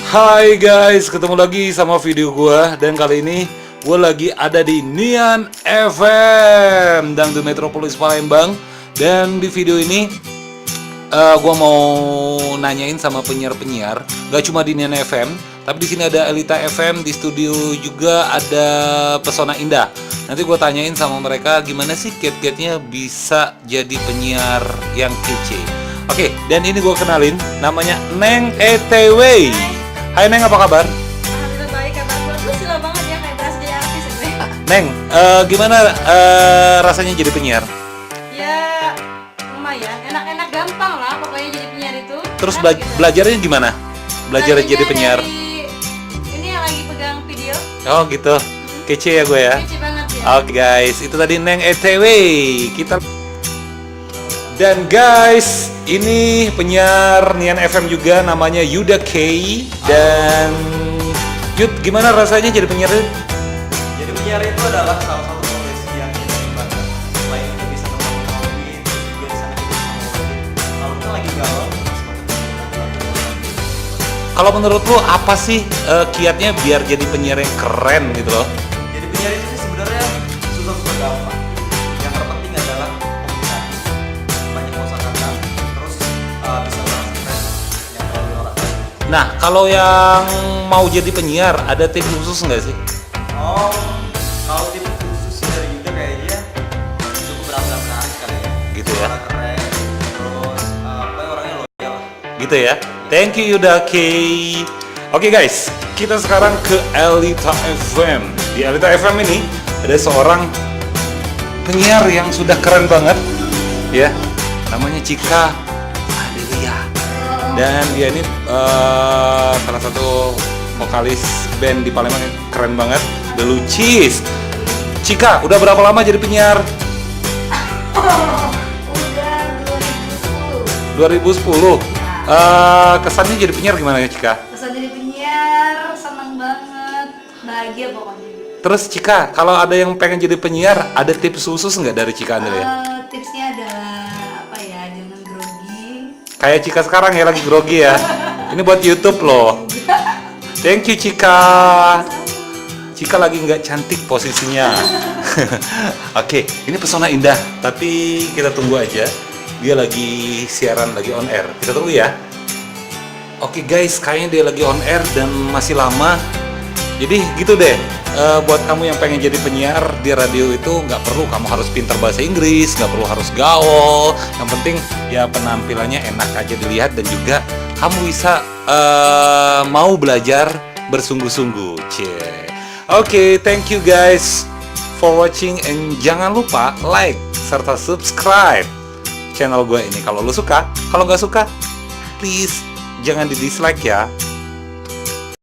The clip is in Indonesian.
Hai guys, ketemu lagi sama video gua. Dan kali ini gua lagi ada di Nian FM Dangdut Metropolis Palembang. Dan di video ini gua mau nanyain sama penyiar-penyiar. Gak cuma di Nian FM, tapi di sini ada Elita FM, di studio juga ada Pesona Indah. Nanti gua tanyain sama mereka gimana sih kiat-kiatnya bisa jadi penyiar yang kece. Oke, dan ini gua kenalin, namanya Neng ETW. Hai Neng, apa kabar? Alhamdulillah baik, kabar gue sila banget ya, kayak berasa jadi artis gue. Neng, gimana rasanya jadi penyiar? Ya lumayan, enak-enak gampang lah pokoknya jadi penyiar itu. Terus Enak gitu. belajarnya gimana? Belajar Belajarnya jadi penyiar? Ini yang lagi pegang video. Oh gitu, kece ya gue ya? Kece banget ya. Oke guys, itu tadi Neng ETW. Dan guys, ini penyiar Nian FM juga, namanya Yuda K. Dan Yud, gimana rasanya jadi penyiar? Jadi penyiar itu adalah salah satu profesi yang kita banggakan. Selain itu bisa membangun duit, terus juga bisa ngedit. Kalau kita lagi galau, Kalau menurut lu apa sih kiatnya biar jadi penyiar yang keren gitu loh? jadi penyiar itu sih sebenarnya susah-susah gampang. Yang terpenting adalah komunikasi, banyak kosakata, terus bisa berekspresi yang terlalu orang. Nah, kalau yang mau jadi penyiar, ada tips khusus nggak sih? Oh, kalau tipe khusus sih dari Yuda kayaknya cukup benar-benar menarik kali ya. Gitu ya? Suara keren, terus orangnya loyal. Gitu ya? Thank you Yuda K. Oke guys, kita sekarang ke Elita FM. Di Elita FM ini ada seorang penyiar yang sudah keren banget, ya. Namanya Cika Adelia. Dan dia ini salah satu vokalis band di Palembang yang keren banget, The Lucis. Cika, udah berapa lama jadi penyiar? Udah 2010. 2010. Kesannya jadi penyiar gimana ya Cika? Kesan jadi penyiar, seneng banget, bahagia pokoknya. Terus Cika, kalau ada yang pengen jadi penyiar, ada tips khusus nggak dari Cika Adelia? Tipsnya adalah apa ya, jangan grogi. Kayak Cika sekarang ya, lagi grogi ya. Ini buat YouTube loh. Thank you Cika. Cika lagi nggak cantik posisinya. Oke, ini Pesona Indah, tapi kita tunggu aja. Dia lagi siaran, lagi on air. Kita tunggu ya. Oke guys, kayaknya dia lagi on air dan masih lama. Jadi gitu deh. Buat kamu yang pengen jadi penyiar di radio itu nggak perlu kamu harus pintar bahasa Inggris, nggak perlu harus gaul. Yang penting ya penampilannya enak aja dilihat dan juga kamu bisa mau belajar bersungguh-sungguh. Cie. Oke, thank you guys for watching and jangan lupa like serta subscribe channel gue ini kalau lo suka. Kalau nggak suka, please jangan di dislike ya.